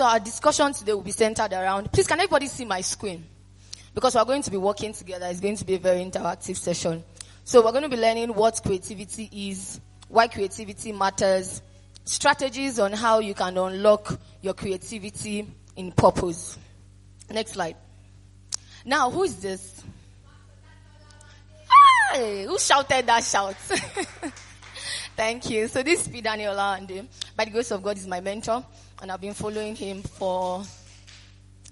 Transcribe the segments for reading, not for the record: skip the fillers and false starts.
our discussion today will be centered around, please can everybody see my screen? Because we're going to be working together. It's going to be a very interactive session. So we're going to be learning what creativity is, why creativity matters, strategies on how you can unlock your creativity in purpose. Next slide. Now, who is this? Hey, who shouted that shout? Thank you. So this is P. Daniel Olawande. By the grace of God, is my mentor, and I've been following him for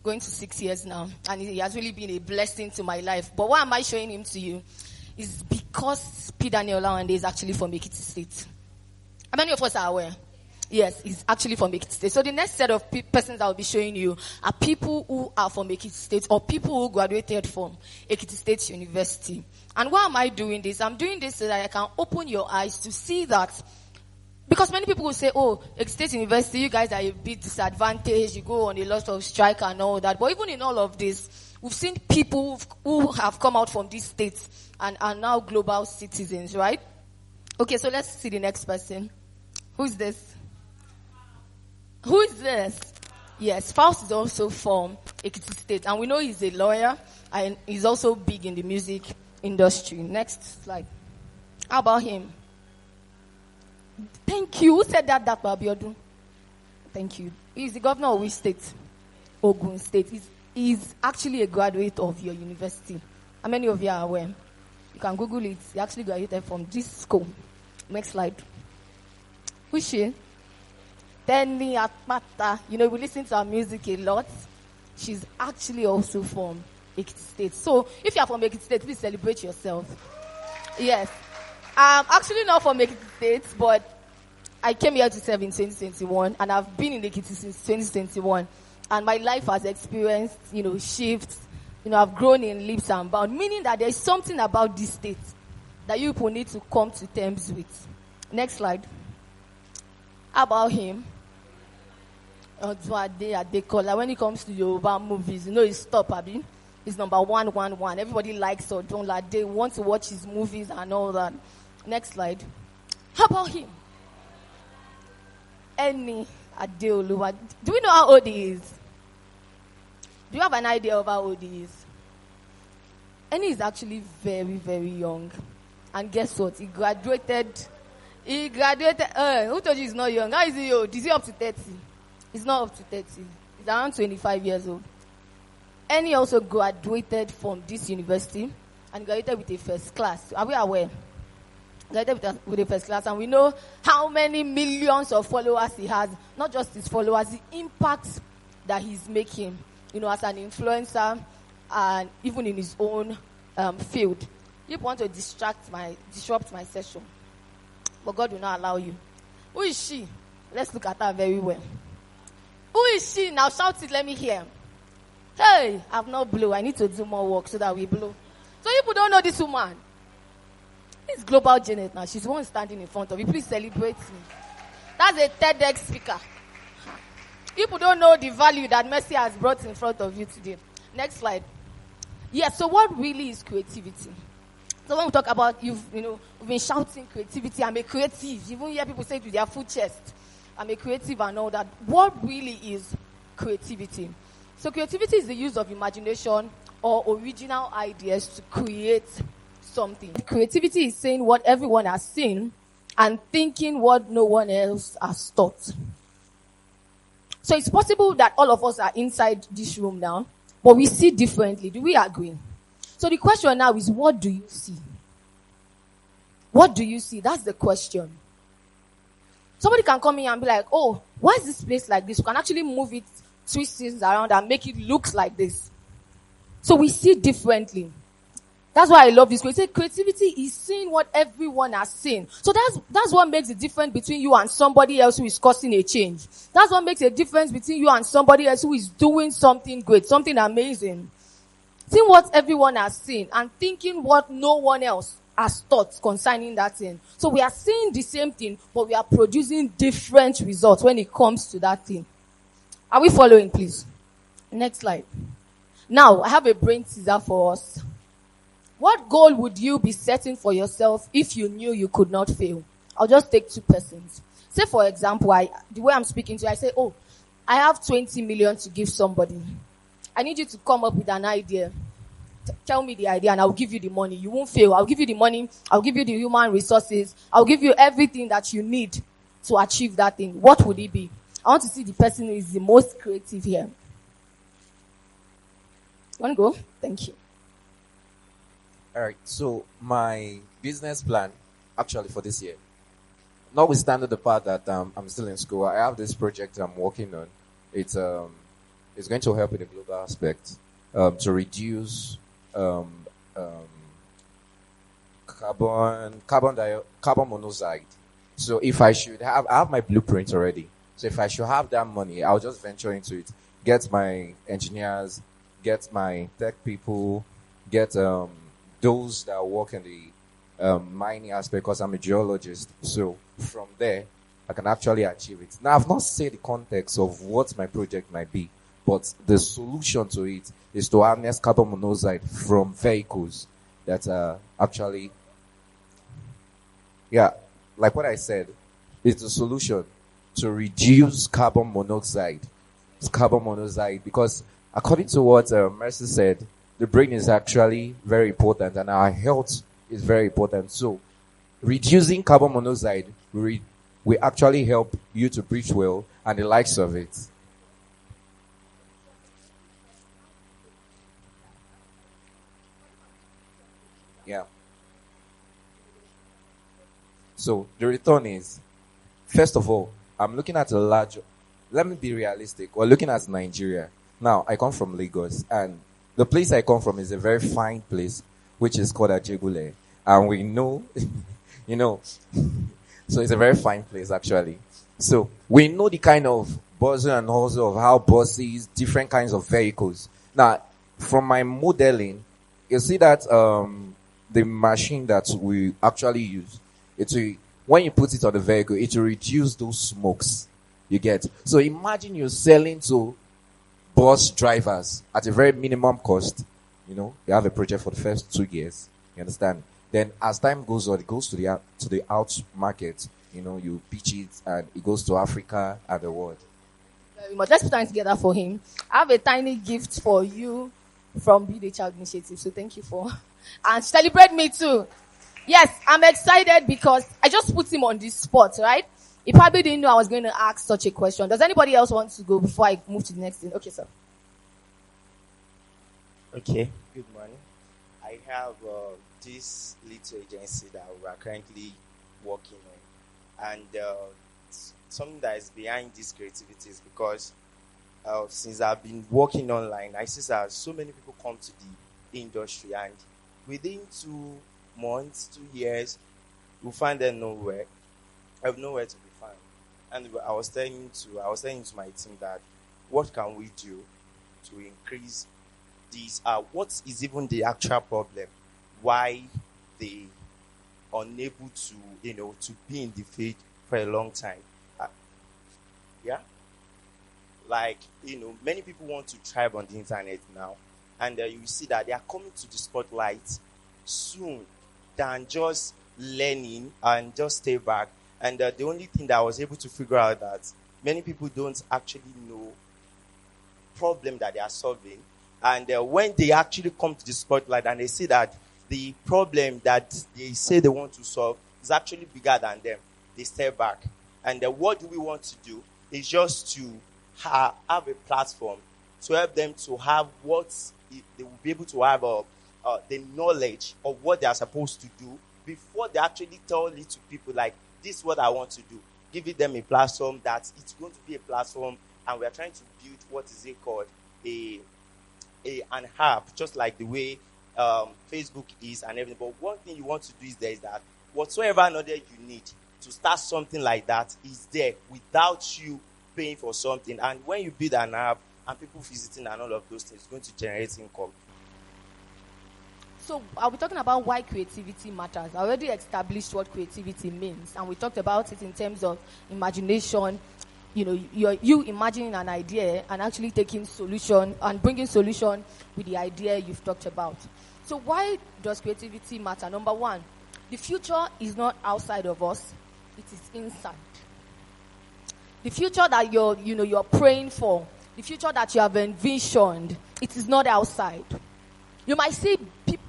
going to 6 years now, and he has really been a blessing to my life. But why am I showing him to you? Is because P. Daniel Olawande is actually from Ekiti State. How many of us are aware? Yes, he's actually from Ekiti State. So the next set of persons I will be showing you are people who are from Ekiti State or people who graduated from Ekiti State University. And why am I doing this? I'm doing this so that I can open your eyes to see that. Because many people will say, oh, Ekiti State University, you guys are a bit disadvantaged. You go on a lot of strike and all that. But even in all of this, we've seen people who have come out from these states and are now global citizens, right? Okay, so let's see the next person. Who's this? Who is this? Yes, Faust is also from Ekiti State. And we know he's a lawyer and he's also big in the music industry. Next slide. How about him? Thank you. Who said that? That Abiodun. Thank you. He's the governor of which state? Ogun State. He's actually a graduate of your university. How many of you are aware? You can Google it. He actually graduated from this school. Next slide. Who is she? Tenny Atmata. You know, we listen to her music a lot. She's actually also from Ekiti State. So, if you are from Ekiti State, please celebrate yourself. Yes. I'm actually not from Ekiti State, but I came here to serve in 2021, and I've been in Ekiti since 2021. And my life has experienced, shifts. I've grown in leaps and bounds, meaning that there's something about this state that you people need to come to terms with. Next slide. How about him? When it comes to Yoruba movies, he's top, Abi. He's number 111. Everybody likes Odunlade. They want to watch his movies and all that. Next slide. How about him? Eni Adeoluwa. Do we know how old he is? Do you have an idea of how old he is? Eni is actually very, very young. And guess what? He graduated. Who told you he's not young? How is he old? Is he up to 30? He's not up to 30. He's around 25 years old. And he also graduated from this university and graduated with a first class. Are we aware? Graduated with a first class. And we know how many millions of followers he has. Not just his followers, the impact that he's making, as an influencer and even in his own field. You want to disrupt my session. But God will not allow you. Who is she? Let's look at her very well. Who is she? Now shout it, let me hear. Hey, I've not blew. I need to do more work so that we blow. So you people don't know this woman. It's Global Janet now. She's the one standing in front of you. Please celebrate me. That's a TEDx speaker. People don't know the value that Mercy has brought in front of you today. Next slide. Yes, so what really is creativity? So when we talk about, we've been shouting creativity, I'm a creative. You even hear people say it with their full chest, I'm a creative and all that. What really is creativity? So creativity is the use of imagination or original ideas to create something. Creativity is saying what everyone has seen and thinking what no one else has thought. So it's possible that all of us are inside this room now, but we see differently. Do we agree? So the question now is, what do you see? What do you see? That's the question. Somebody can come in and be like, oh, why is this place like this? We can actually move it, twist things around and make it look like this. So we see differently. That's why I love this. Creativity is seeing what everyone has seen. So that's what makes the difference between you and somebody else who is causing a change. That's what makes a difference between you and somebody else who is doing something great, something amazing. Seeing what everyone has seen and thinking what no one else has thought concerning that thing. So we are seeing the same thing, but we are producing different results when it comes to that thing. Are we following, please? Next slide. Now, I have a brain teaser for us. What goal would you be setting for yourself if you knew you could not fail? I'll just take two persons. Say, for example, the way I'm speaking to you, I say, oh, I have 20 million to give somebody. I need you to come up with an idea. Tell me the idea and I'll give you the money. You won't fail. I'll give you the money. I'll give you the human resources. I'll give you everything that you need to achieve that thing. What would it be? I want to see the person who is the most creative here. Want to go? Thank you. All right. So my business plan, actually for this year, notwithstanding the part that I'm still in school, I have this project I'm working on. It's going to help in the global aspect to reduce carbon monoxide. So if I have my blueprint already. So if I should have that money, I'll just venture into it. Get my engineers, get my tech people, get those that work in the mining aspect, because I'm a geologist. So from there, I can actually achieve it. Now, I've not said the context of what my project might be, but the solution to it is to harness carbon monoxide from vehicles that are actually, like what I said, it's the solution to reduce carbon monoxide. It's carbon monoxide because according to what Mercy said, the brain is actually very important and our health is very important. So reducing carbon monoxide will actually help you to breathe well and the likes of it. Yeah. So the return is, first of all, I'm looking at let me be realistic. We're looking at Nigeria. Now, I come from Lagos, and the place I come from is a very fine place, which is called Ajegule. And we know, so it's a very fine place, actually. So we know the kind of bustle and hustle of how buses, different kinds of vehicles. Now, from my modeling, you see that the machine that we actually use, when you put it on the vehicle, it will reduce those smokes you get. So imagine you're selling to bus drivers at a very minimum cost. You have a project for the first 2 years. You understand? Then as time goes on, it goes to the out market. You pitch it and it goes to Africa and the world. Very much. Let's put time together for him. I have a tiny gift for you from Be the Child Initiative. So thank you and celebrate me too. Yes, I'm excited because I just put him on this spot, right? He probably didn't know I was going to ask such a question. Does anybody else want to go before I move to the next thing? Okay, sir. Okay, good morning. I have this little agency that we are currently working on. And something that is behind this creativity is because since I've been working online, I see that so many people come to the industry, and within 2 months, 2 years, you find them nowhere. I have nowhere to be found. And I was saying to my team that what can we do to increase these? What is even the actual problem? Why they unable to be in the field for a long time? Yeah, like many people want to thrive on the internet now, and you see that they are coming to the spotlight soon than just learning and just stay back. And the only thing that I was able to figure out that many people don't actually know problem that they are solving. And when they actually come to the spotlight and they see that the problem that they say they want to solve is actually bigger than them, they step back. And what do we want to do is just to have a platform to help them to have they will be able to have the knowledge of what they are supposed to do before they actually tell it to people like, this is what I want to do. Giving them a platform that it's going to be a platform, and we are trying to build what is it called an app, just like the way Facebook is and everything. But one thing you want to do is that whatsoever knowledge you need to start something like that is there without you paying for something. And when you build an app and people visiting and all of those things, it's going to generate income. So I'll be talking about why creativity matters. I already established what creativity means, and we talked about it in terms of imagination. You imagining an idea and actually taking solution and bringing solution with the idea you've talked about. So why does creativity matter? Number one, the future is not outside of us, it is inside. the future that you're praying for, the future that you have envisioned, it is not outside. You might see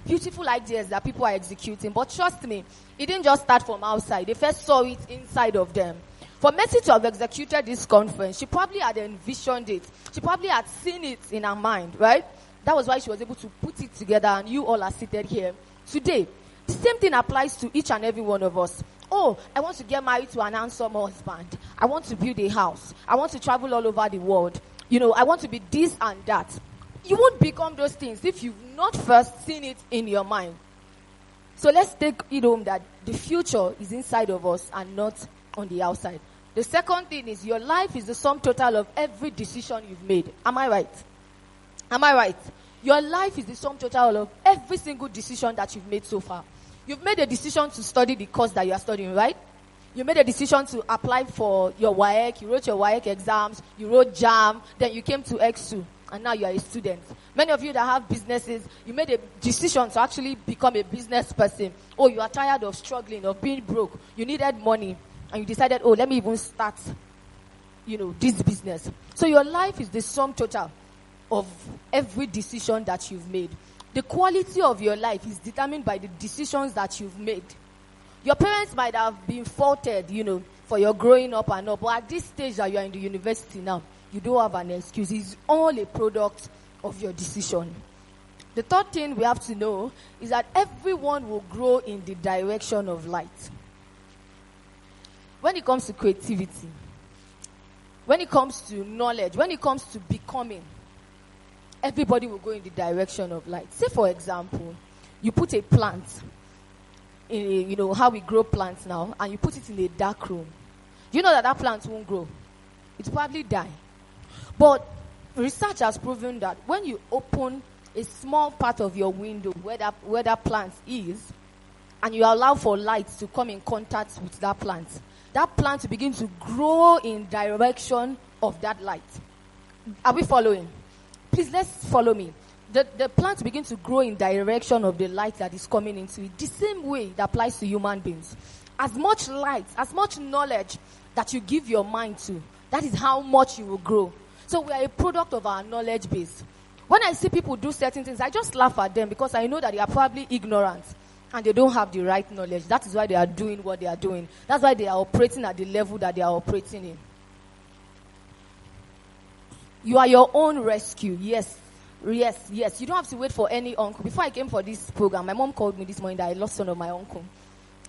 beautiful ideas that people are executing, but trust me, it didn't just start from outside. They first saw it inside of them. For Mercy to have executed this conference, she probably had envisioned it. She probably had seen it in her mind, right? That was why she was able to put it together, and you all are seated here today. The same thing applies to each and every one of us. Oh, I want to get married to an handsome husband. I want to build a house. I want to travel all over the world. I want to be this and that. You won't become those things if you've not first seen it in your mind. So let's take it home that the future is inside of us and not on the outside. The second thing is your life is the sum total of every decision you've made. Am I right? Am I right? Your life is the sum total of every single decision that you've made so far. You've made a decision to study the course that you are studying, right? You made a decision to apply for your WAEC. You wrote your WAEC exams. You wrote JAM. Then you came to X2. And now you are a student. Many of you that have businesses, you made a decision to actually become a business person. Oh, you are tired of struggling, of being broke. You needed money. And you decided, oh, let me even start, this business. So your life is the sum total of every decision that you've made. The quality of your life is determined by the decisions that you've made. Your parents might have been faulted, for your growing up and up. But at this stage that you are in the university now, you don't have an excuse. It's all a product of your decision. The third thing we have to know is that everyone will grow in the direction of light. When it comes to creativity, when it comes to knowledge, when it comes to becoming, everybody will go in the direction of light. Say, for example, you put a plant in how we grow plants now, and you put it in a dark room. You know that plant won't grow. It will probably die. But research has proven that when you open a small part of your window where that plant is, and you allow for light to come in contact with that plant will begin to grow in direction of that light. Are we following? Please, let's follow me. The plant begin to grow in direction of the light that is coming into it. The same way that applies to human beings. As much light, as much knowledge that you give your mind to, that is how much you will grow. So we are a product of our knowledge base. When I see people do certain things, I just laugh at them because I know that they are probably ignorant and they don't have the right knowledge. That is why they are doing what they are doing. That's why they are operating at the level that they are operating in. You are your own rescue. Yes. You don't have to wait for any uncle. Before I came for this program, my mom called me this morning that I lost one of my uncle.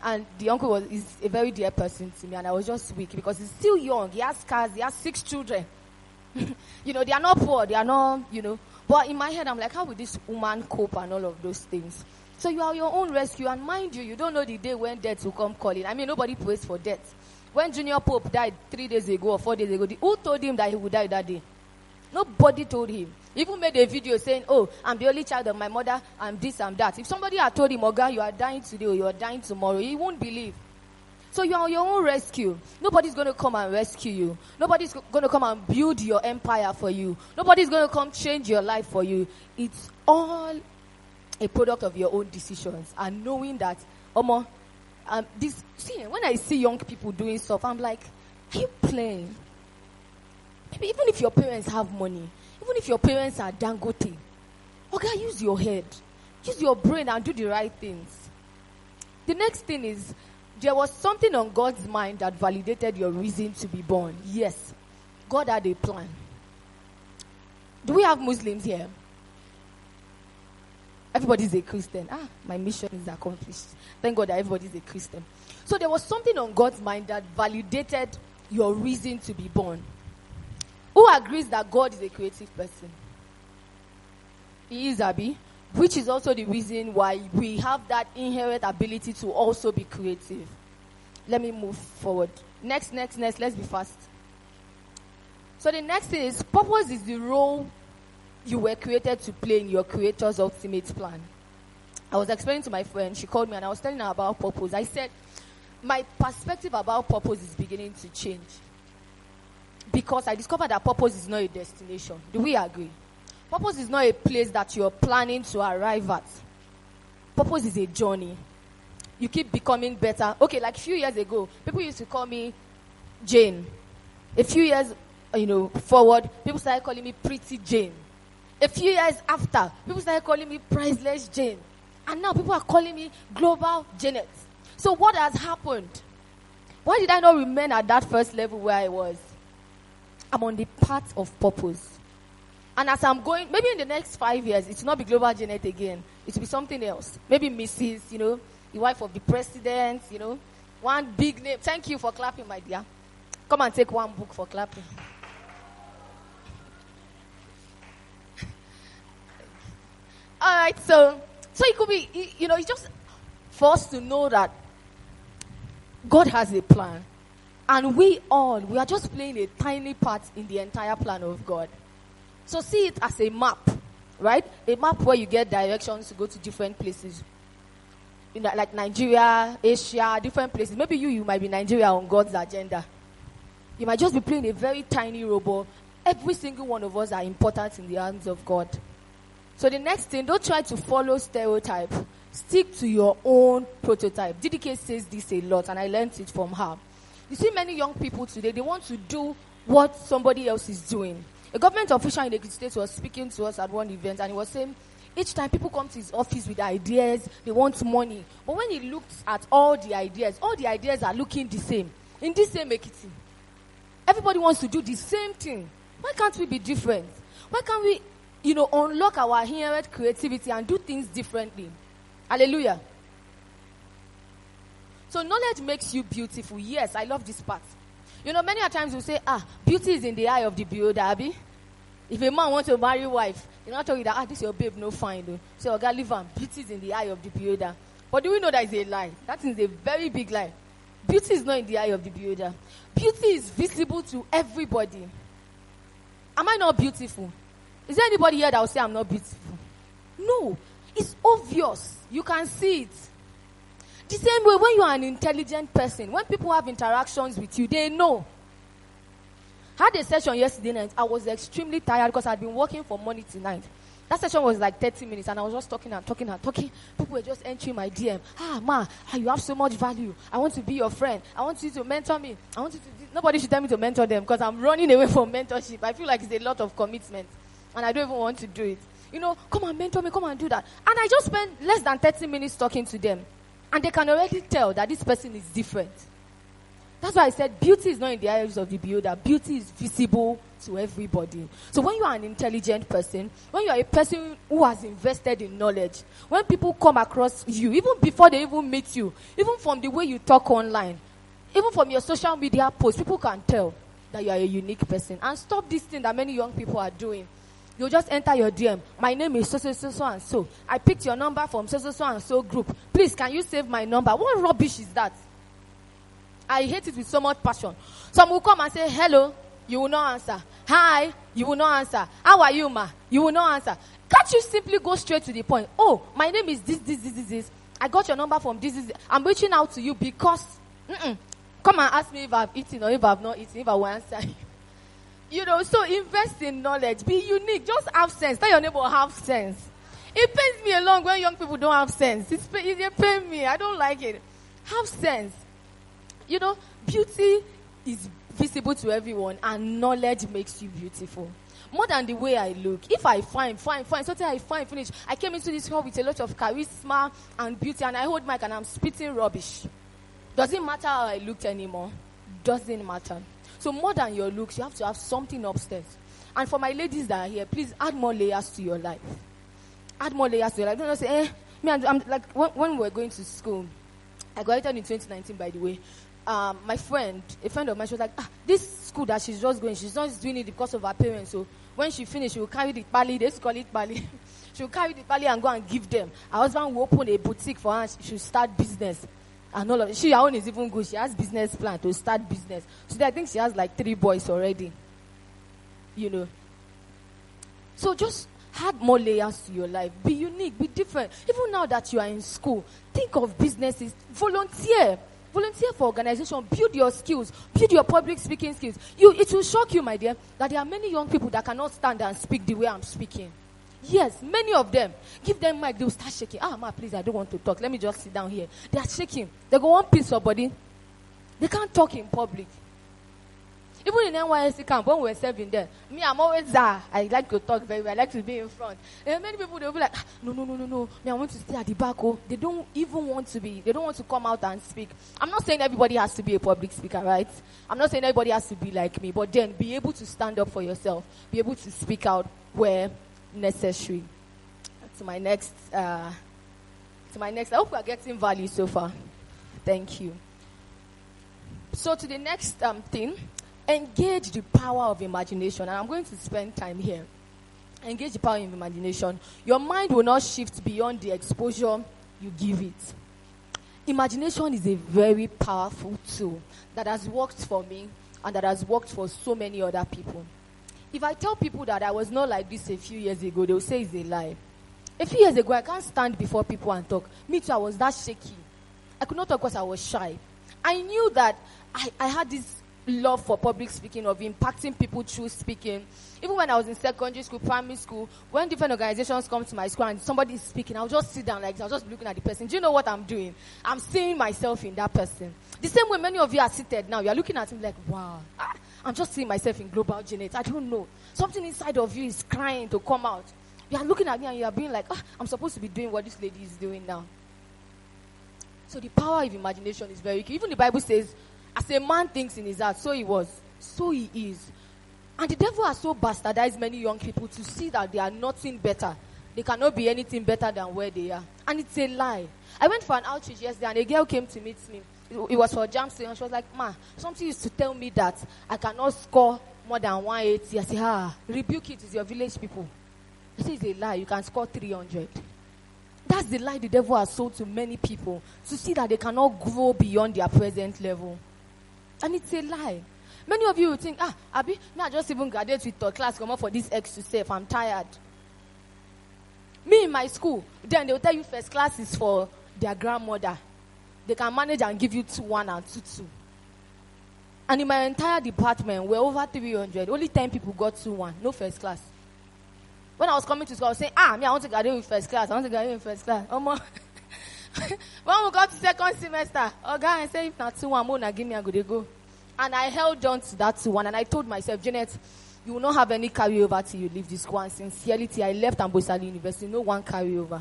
And the uncle is a very dear person to me, and I was just weak because he's still young. He has cars, he has 6 children. They are not poor, they are not, But in my head, I'm like, how will this woman cope and all of those things? So you are your own rescue, and mind you don't know the day when death will come calling. I mean, nobody prays for death. When Junior Pope died 3 days ago or 4 days ago, who told him that he would die that day? Nobody told him. He even made a video saying, oh, I'm the only child of my mother, I'm this, I'm that. If somebody had told him, Oga, you are dying today or you are dying tomorrow, he won't believe. So you are your own rescue. Nobody's going to come and rescue you. Nobody's going to come and build your empire for you. Nobody's going to come change your life for you. It's all a product of your own decisions. And knowing that, when I see young people doing stuff, I'm like, are you playing? Maybe even if your parents have money, even if your parents are Dangote, okay, use your head. Use your brain and do the right things. The next thing is, there was something on God's mind that validated your reason to be born. Yes, God had a plan. Do we have Muslims here? Everybody's a Christian. My mission is accomplished. Thank God that everybody's a Christian. So there was something on God's mind that validated your reason to be born. Who agrees that God is a creative person? He is, Abi. Which is also the reason why we have that inherent ability to also be creative. Let me move forward. Next. Let's be fast. So the next thing is, purpose is the role you were created to play in your Creator's ultimate plan. I was explaining to my friend, she called me and I was telling her about purpose. I said, my perspective about purpose is beginning to change. Because I discovered that purpose is not a destination. Do we agree? Purpose is not a place that you're planning to arrive at. Purpose is a journey. You keep becoming better. Okay, like a few years ago, people used to call me Jane. A few years, forward, people started calling me Pretty Jane. A few years after, people started calling me Priceless Jane. And now people are calling me Global Janet. So what has happened? Why did I not remain at that first level where I was? I'm on the path of purpose. And as I'm going, maybe in the next 5 years, it will not be Global Janet again. It will be something else. Maybe Mrs., the wife of the president, one big name. Thank you for clapping, my dear. Come and take one book for clapping. All right, so it could be, it's just for us to know that God has a plan. And we are just playing a tiny part in the entire plan of God. So see it as a map, right? A map where you get directions to go to different places. Like Nigeria, Asia, different places. Maybe you might be Nigeria on God's agenda. You might just be playing a very tiny role, but every single one of us are important in the hands of God. So the next thing, don't try to follow stereotype. Stick to your own prototype. DDK says this a lot, and I learned it from her. You see many young people today, they want to do what somebody else is doing. A government official in Ekiti State was speaking to us at one event, and he was saying, each time people come to his office with ideas, they want money. But when he looks at all the ideas are looking the same. In this same Ekiti. Everybody wants to do the same thing. Why can't we be different? Why can't we, unlock our inherent creativity and do things differently? Hallelujah. So knowledge makes you beautiful. Yes, I love this part. Many a times we say, beauty is in the eye of the beholder, Abi. If a man wants to marry a wife, they're not telling you that, this is your babe, no fine, though. So, God, leave him. Beauty is in the eye of the beholder. But do we know that is a lie? That is a very big lie. Beauty is not in the eye of the beholder. Beauty is visible to everybody. Am I not beautiful? Is there anybody here that will say I'm not beautiful? No. It's obvious. You can see it. The same way when you are an intelligent person, when people have interactions with you, they know. I had a session yesterday night. I was extremely tired because I'd been working from morning to night. That session was like 30 minutes, and I was just talking. People were just entering my DM. You have so much value. I want to be your friend. I want you to mentor me. Nobody should tell me to mentor them because I'm running away from mentorship. I feel like it's a lot of commitment, and I don't even want to do it. Come and mentor me, come and do that. And I just spent less than 30 minutes talking to them. And they can already tell that this person is different. That's why I said beauty is not in the eyes of the beholder. Beauty is visible to everybody. So when you are an intelligent person, when you are a person who has invested in knowledge, when people come across you, even before they even meet you, even from the way you talk online, even from your social media posts, people can tell that you are a unique person. And stop this thing that many young people are doing. You just enter your DM. My name is so and so. I picked your number from so and so group. Please, can you save my number? What rubbish is that? I hate it with so much passion. Some will come and say, hello, you will not answer. Hi, you will not answer. How are you, ma? You will not answer. Can't you simply go straight to the point? Oh, my name is this. I got your number from this. I'm reaching out to you because, come and ask me if I've eaten or if I've not eaten, if I will answer you. So invest in knowledge. Be unique. Just have sense. Tell your neighbor, have sense. It pains me along when young people don't have sense. It pains me. I don't like it. Have sense. Beauty is visible to everyone, and knowledge makes you beautiful. More than the way I look. If I find, something I find, finish. I came into this hall with a lot of charisma and beauty, and I hold mic and I'm spitting rubbish. Doesn't matter how I looked anymore. Doesn't matter. So more than your looks, you have to have something upstairs. And for my ladies that are here, please add more layers to your life. Add more layers to your life. Don't just say, I'm like, when we were going to school, I graduated in 2019, by the way. A friend of mine, she was like, this school that she's just going, she's not doing it because of her parents. So when she finished, she will carry the pali. They used to call it pali. She will carry the pali and go and give them. Her husband will open a boutique for her, and she will start business. And all of it. Her own is even good. She has business plan to start business. So I think she has like 3 boys already. So just add more layers to your life. Be unique. Be different. Even now that you are in school, think of businesses. Volunteer. Volunteer for organization. Build your skills. Build your public speaking skills. It will shock you, my dear, that there are many young people that cannot stand and speak the way I'm speaking. Yes, many of them. Give them mic, they will start shaking. Ma, please, I don't want to talk. Let me just sit down here. They are shaking. They go one piece of body. They can't talk in public. Even in NYSC camp, when we were serving there, me, I'm always there. I like to talk very well. I like to be in front. And many people, they'll be like, no. Me, I want to stay at the back. Oh. They don't want to come out and speak. I'm not saying everybody has to be a public speaker, right? I'm not saying everybody has to be like me. But then be able to stand up for yourself. Be able to speak out where necessary. To my next, I hope we are getting value so far. Thank you. So to the next thing, engage the power of imagination. And I'm going to spend time here. Engage the power of imagination. Your mind will not shift beyond the exposure you give it. Imagination is a very powerful tool that has worked for me and that has worked for so many other people. If I tell people that I was not like this a few years ago, they will say it's a lie. A few years ago, I can't stand before people and talk. Me too, I was that shaky. I could not talk because I was shy. I knew that I had this love for public speaking, of impacting people through speaking. Even when I was in secondary school, primary school, when different organizations come to my school and somebody is speaking, I'll just sit down like this. I'll just be looking at the person. Do you know what I'm doing? I'm seeing myself in that person. The same way many of you are seated now. You're looking at me like, wow. I'm just seeing myself in Global Janet. I don't know. Something inside of you is crying to come out. You are looking at me and you are being like, I'm supposed to be doing what this lady is doing now. So the power of imagination is very key. Even the Bible says, as a man thinks in his heart, so he was, so he is. And the devil has so bastardized many young people to see that they are nothing better. They cannot be anything better than where they are. And it's a lie. I went for an outreach yesterday and a girl came to meet me. It was for jam and she was like, Ma, something used to tell me that I cannot score more than 180. I said, rebuke it, it's your village people. I said, it's a lie, you can score 300. That's the lie the devil has sold to many people, to see that they cannot grow beyond their present level. And it's a lie. Many of you will think, Abi, I just even graduate with a class, come up for this X to save, I'm tired. Me in my school, then they'll tell you first class is for their grandmother. They can manage and give you 2-1 and 2-2. And in my entire department, we're over 300. Only 10 people got 2-1, no first class. When I was coming to school, I was saying, I want to graduate with first class. When we got to second semester, guy, I said, if not 2-1, more na give me a good go. And I held on to that 2-1, and I told myself, Janet, you will not have any carryover till you leave this school. And sincerely, I left Ambosali University, no one carryover.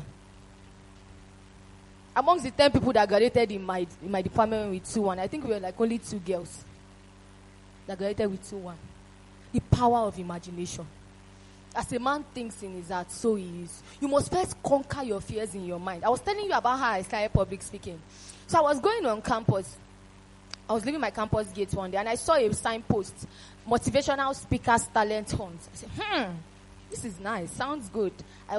Amongst the 10 people that graduated in my department with 2-1, I think we were like only 2 girls that graduated with 2-1. The power of imagination. As a man thinks in his heart, so he is. You must first conquer your fears in your mind. I was telling you about how I started public speaking. So I was going on campus. I was leaving my campus gate one day and I saw a signpost, motivational speakers talent hunt. I said, this is nice, sounds good. I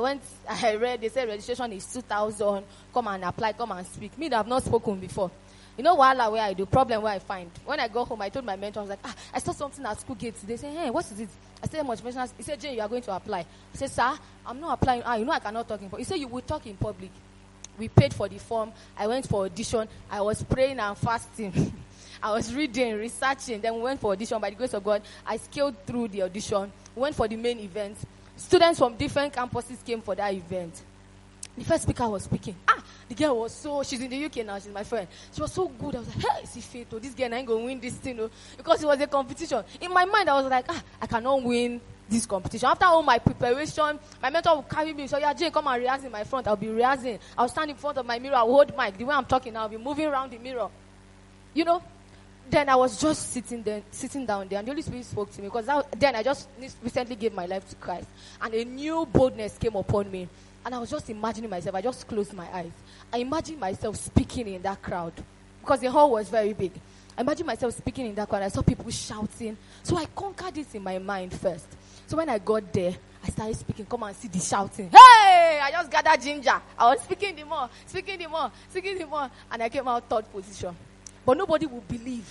read, they said registration is 2,000, come and apply, come and speak. Me that have not spoken before. You know where I do, problem where I find. When I go home, I told my mentor, I was like, I saw something at school gates. They say, hey, what is it? I said, motivational. He said, Jane, you are going to apply. I said, sir, I'm not applying. You know I cannot talk in public. He said, you will talk in public. We paid for the form. I went for audition. I was praying and fasting. I was reading, researching. Then we went for audition. By the grace of God, I scaled through the audition. We went for the main event. Students from different campuses came for that event. The first speaker was speaking. The girl was she's in the UK now, she's my friend. She was so good. I was like, hey, see fate, this girl ain't going to win this thing, because it was a competition. In my mind, I was like, I cannot win this competition. After all my preparation, my mentor will carry me. So, yeah, Jane, come and rehearse in my front. I'll be rehearsing. I'll stand in front of my mirror. I'll hold mic. The way I'm talking, I'll be moving around the mirror. Then I was just sitting down there, and the Holy Spirit spoke to me, because then I just recently gave my life to Christ, and a new boldness came upon me. And I was just imagining myself. I just closed my eyes. I imagined myself speaking in that crowd, because the hall was very big. I imagined myself speaking in that crowd. I saw people shouting. So I conquered this in my mind first. So when I got there, I started speaking. Come and see the shouting. Hey! I just gathered ginger. I was speaking the more. And I came out third position. But nobody would believe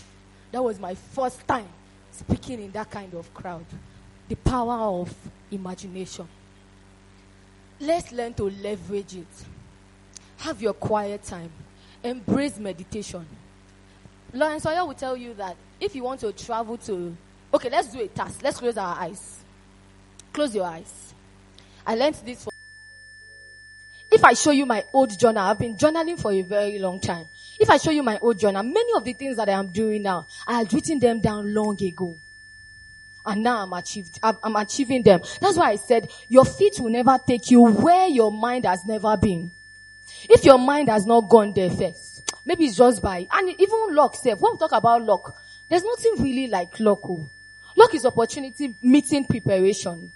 that was my first time speaking in that kind of crowd. The power of imagination. Let's learn to leverage it. Have your quiet time. Embrace meditation. Lawrence Sawyer will tell you that if you want to travel to... Okay, let's do a task. Let's close our eyes. Close your eyes. I learned this for... If I show you my old journal, I've been journaling for a very long time. If I show you my old journal, many of the things that I am doing now, I had written them down long ago. and now I'm achieving them. That's why I said your feet will never take you where your mind has never been. If your mind has not gone there first, maybe it's just by, and even luck self. When we talk about luck, there's nothing really like luck. Luck is opportunity meeting preparation.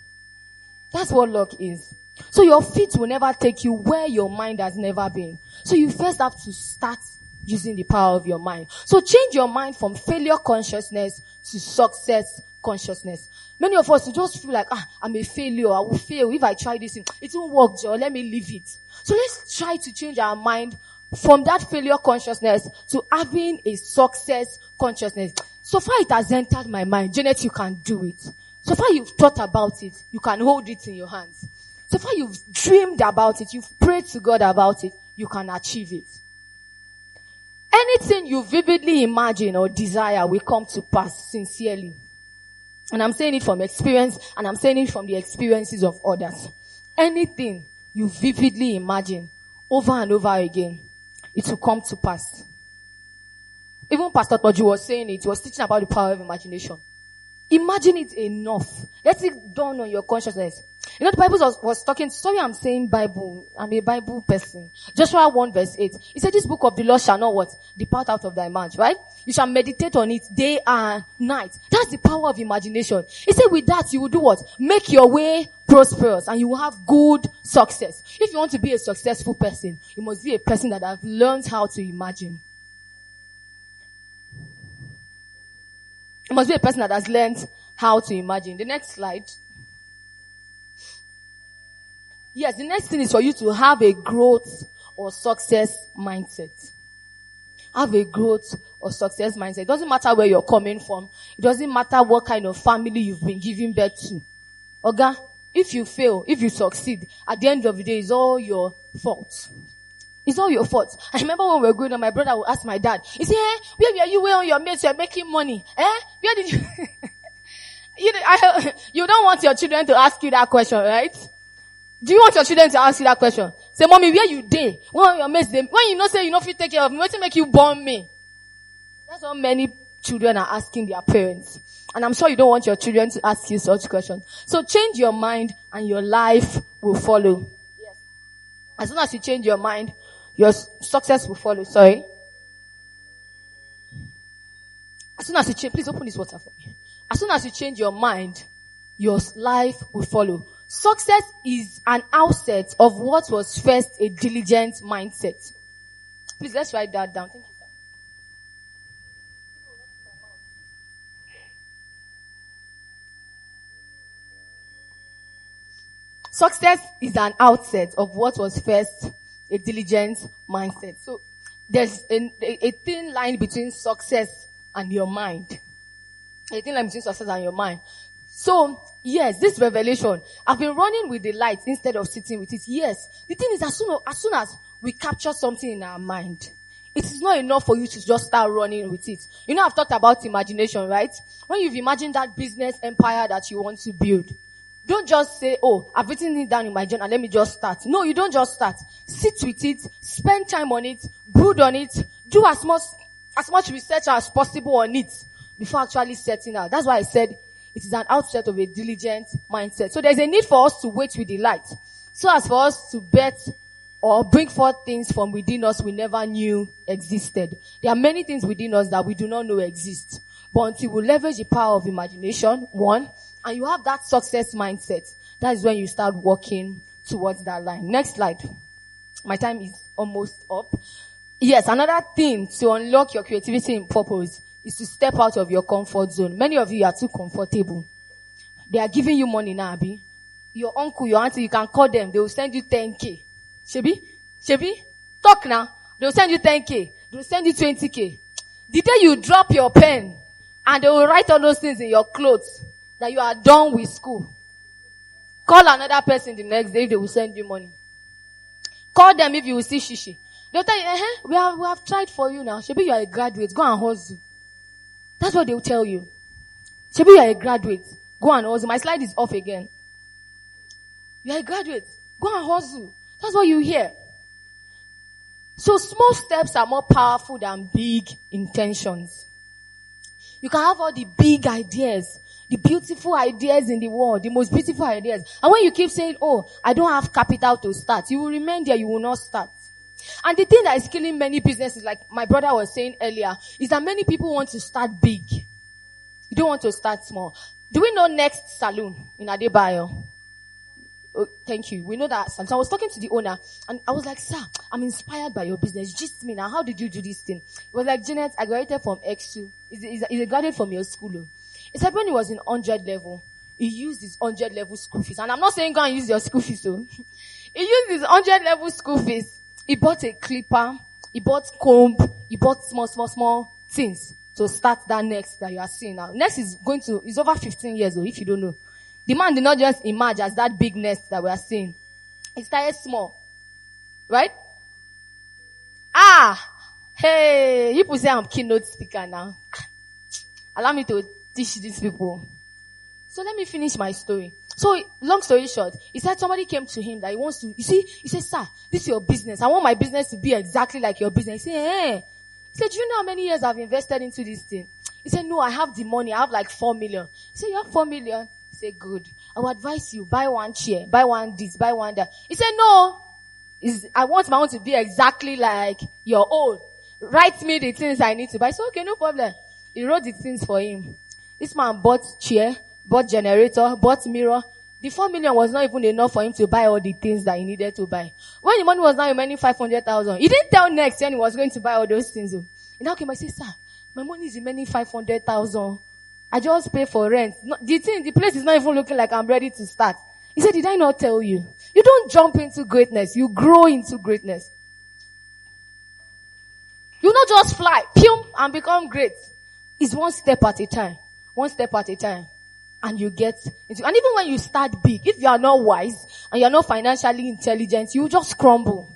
That's what luck is. So your feet will never take you where your mind has never been. So you first have to start using the power of your mind. So change your mind from failure consciousness to success consciousness. Many of us will just feel like, I'm a failure. I will fail if I try this thing. It won't work, Joe. Let me leave it. So let's try to change our mind from that failure consciousness to having a success consciousness. So far it has entered my mind. Janet, you can do it. So far you've thought about it. You can hold it in your hands. So far you've dreamed about it. You've prayed to God about it. You can achieve it. Anything you vividly imagine or desire will come to pass sincerely. And I'm saying it from experience, and I'm saying it from the experiences of others. Anything you vividly imagine over and over again, it will come to pass. Even Pastor Toju was saying it. He was teaching about the power of imagination. Imagine it enough. Let it dawn on your consciousness. You know, the Bible was talking, sorry I'm saying Bible, I'm a Bible person. Joshua 1 verse 8. He said, this book of the law shall not what? Depart out of thy mouth, right? You shall meditate on it day and night. That's the power of imagination. He said with that you will do what? Make your way prosperous and you will have good success. If you want to be a successful person, you must be a person that has learned how to imagine. You must be a person that has learned how to imagine. The next slide. Yes, the next thing is for you to have a growth or success mindset. Have a growth or success mindset. It doesn't matter where you're coming from. It doesn't matter what kind of family you've been given birth to. Okay? If you fail, if you succeed, at the end of the day, it's all your fault. It's all your fault. I remember when we were growing up, my brother would ask my dad, he said, hey, where were you? Where on your mates? You're making money. Where did you? You don't want your children to ask you that question, right? Do you want your children to ask you that question? Say, mommy, where you dey? When your mates dey? When you know say you know fit take care of me, what to make you born me? That's what many children are asking their parents. And I'm sure you don't want your children to ask you such questions. So change your mind and your life will follow. Yes. As soon as you change your mind, your success will follow. Sorry. As soon as you change, please open this water for me. As soon as you change your mind, your life will follow. Success is an outset of what was first a diligent mindset. Please, let's write that down. Thank you, sir. Success is an outset of what was first a diligent mindset. So there's a thin line between success and your mind. A thin line between success and your mind. So, yes, this revelation, I've been running with the light instead of sitting with it. Yes. The thing is, as soon as we capture something in our mind, it is not enough for you to just start running with it. You know, I've talked about imagination, right? When you've imagined that business empire that you want to build, don't just say, oh, I've written it down in my journal, let me just start. No, you don't just start. Sit with it, spend time on it, brood on it, do as much research as possible on it before actually setting out. That's why I said, it is an outset of a diligent mindset. So there's a need for us to wait with the light. So as for us to bet or bring forth things from within us we never knew existed. There are many things within us that we do not know exist. But until we leverage the power of imagination, one, and you have that success mindset, that is when you start walking towards that line. Next slide. My time is almost up. Yes, another thing to unlock your creativity and purpose is to step out of your comfort zone. Many of you are too comfortable. They are giving you money now, Abi. Your uncle, your auntie, you can call them. They will send you 10K. Shebi, talk now. They will send you 10K. They will send you 20K. The day you drop your pen and they will write all those things in your clothes that you are done with school, call another person the next day if they will send you money. Call them if you will see shishi. They'll tell you, we have tried for you now. Shebi, you are a graduate. Go and hustle. That's what they'll tell you. Shebi, you are a graduate. Go and hustle. My slide is off again. You are a graduate. Go and hustle. That's what you hear. So small steps are more powerful than big intentions. You can have all the big ideas, the beautiful ideas in the world, the most beautiful ideas. And when you keep saying, oh, I don't have capital to start, you will remain there, you will not start. And the thing that is killing many businesses, like my brother was saying earlier, is that many people want to start big. You don't want to start small. Do we know Next Saloon in Adebayo? Oh, thank you. We know that. So I was talking to the owner and I was like, sir, I'm inspired by your business. Just me now. How did you do this thing? He was like, Janet, I graduated from X2. He's a graduate from your school. He said when he was in 100 level, he used his 100 level school fees. And I'm not saying go and use your school fees. So he used his 100 level school fees. He bought a clipper. He bought comb. He bought small things to start that Next that you are seeing now. Next is over 15 years old, if you don't know. The man did not just emerge as that big Nest that we are seeing. It started small. Right? Hey, you say I'm keynote speaker now. Allow me to teach these people. So let me finish my story. So, long story short, he said somebody came to him that he wants to, he said, sir, this is your business. I want my business to be exactly like your business. He said, hey. He said, do you know how many years I've invested into this thing? He said, no, I have the money. I have like 4 million. He said, you have 4 million? He said, good. I will advise you, buy one chair, buy one this, buy one that. He said, no, I want my own to be exactly like your own. Write me the things I need to buy. So, okay, no problem. He wrote the things for him. This man bought chair, bought generator, bought mirror. The 4 million was not even enough for him to buy all the things that he needed to buy. When the money was now remaining 500,000, he didn't tell Next when he was going to buy all those things. He now came and said, sir, my money is remaining 500,000. I just pay for rent. No, the place is not even looking like I'm ready to start. He said, did I not tell you? You don't jump into greatness. You grow into greatness. You not just fly, and become great. It's one step at a time. One step at a time. And you get into, and even when you start big, if you are not wise and you are not financially intelligent, you just crumble.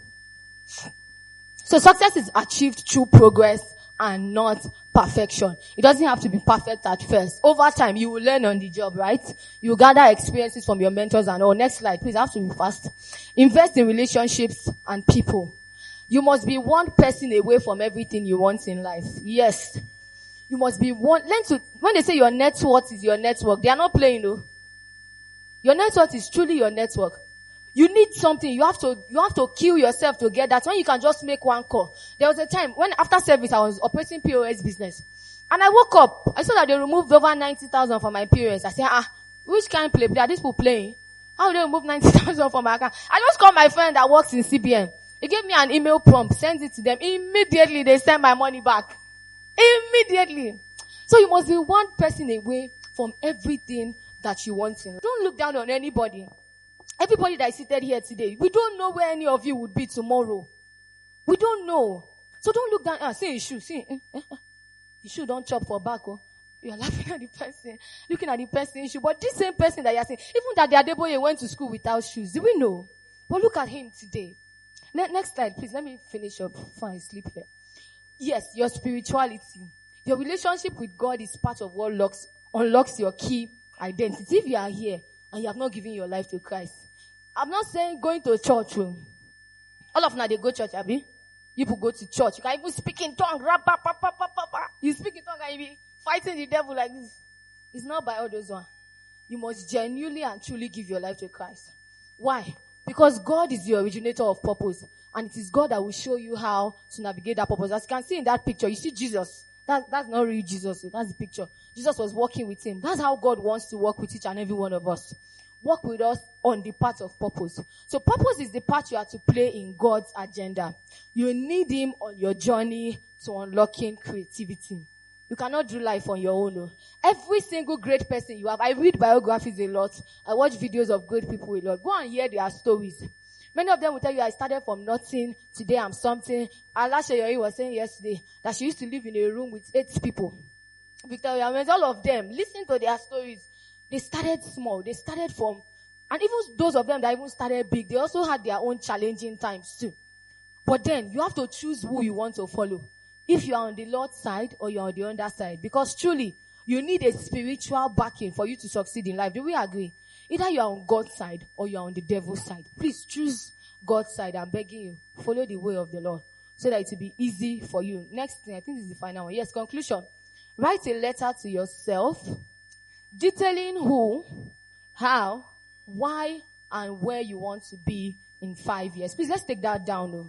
So success is achieved through progress and not perfection. It doesn't have to be perfect at first. Over time, you will learn on the job, right? You gather experiences from your mentors and all. Next slide, please. I have to be fast. Invest in relationships and people. You must be one person away from everything you want in life. Yes. You must be one. When they say your net worth is your network, they are not playing, no. Your net worth is truly your network. You need something. You have to kill yourself to get that. When you can just make one call. There was a time when after service I was operating POS business. And I woke up. I saw that they removed over 90,000 from my POS. I said, which kind of play? Are these people playing? How will they remove 90,000 from my account? I just called my friend that works in CBN. He gave me an email prompt, sent it to them. Immediately they sent my money back. Immediately. So you must be one person away from everything that you want in. Don't look down on anybody. Everybody that is seated here today, we don't know where any of you would be tomorrow. We don't know. So don't look down. See his shoe. See. His shoe don't chop for back. Oh. You are laughing at the person, looking at the person's shoe. But this same person that you are saying, even that the Adeboye went to school without shoes. Do we know? But look at him today. Next slide, please. Let me finish up before I sleep here. Yes, your spirituality. Your relationship with God is part of what unlocks your key identity. If you are here and you have not given your life to Christ, I'm not saying going to church. All of now they go to church, Abi. You go to church. You can even speak in tongue. You speak in tongue and you be fighting the devil like this. It's not by all those ones. You must genuinely and truly give your life to Christ. Why? Because God is the originator of purpose. And it is God that will show you how to navigate that purpose. As you can see in that picture, you see Jesus. That's not really Jesus. That's the picture. Jesus was walking with him. That's how God wants to work with each and every one of us. Work with us on the part of purpose. So purpose is the part you have to play in God's agenda. You need him on your journey to unlocking creativity. You cannot do life on your own. No. Every single great person you have. I read biographies a lot. I watch videos of great people a lot. Go and hear their stories. Many of them will tell you, I started from nothing. Today I'm something. Alasha Yori was saying yesterday that she used to live in a room with 8 people. Victoria, all of them, listen to their stories. They started small. They started from, and even those of them that even started big, they also had their own challenging times too. But then, you have to choose who you want to follow. If you are on the Lord's side or you are on the underside. Because truly, you need a spiritual backing for you to succeed in life. Do we agree? Either you are on God's side or you are on the devil's side. Please choose God's side. I'm begging you. Follow the way of the Lord so that it will be easy for you. Next thing, I think this is the final one. Yes, conclusion. Write a letter to yourself Detailing who, how, why, and where you want to be in 5 years. Please, let's take that down. Though.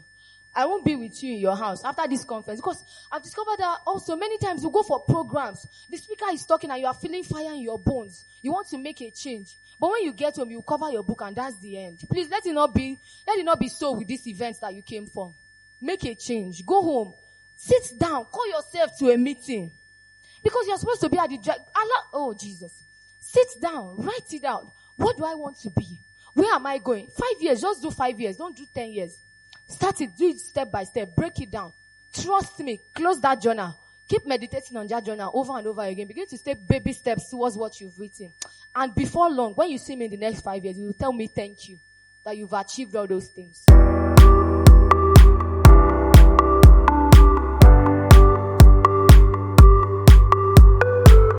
I won't be with you in your house after this conference because I've discovered that also many times you go for programs. The speaker is talking and you are feeling fire in your bones. You want to make a change. But when you get home, you cover your book and that's the end. Please let it not be so with this event that you came for. Make a change. Go home. Sit down. Call yourself to a meeting. Because you're supposed to be at the oh Jesus. Sit down. Write it out. What do I want to be? Where am I going? 5 years. Just do 5 years. Don't do 10 years. Start it. Do it step by step. Break it down. Trust me. Close that journal. Keep meditating on that journal over and over again. Begin to take baby steps towards what you've written. And before long, when you see me in the next 5 years, you will tell me thank you that you've achieved all those things.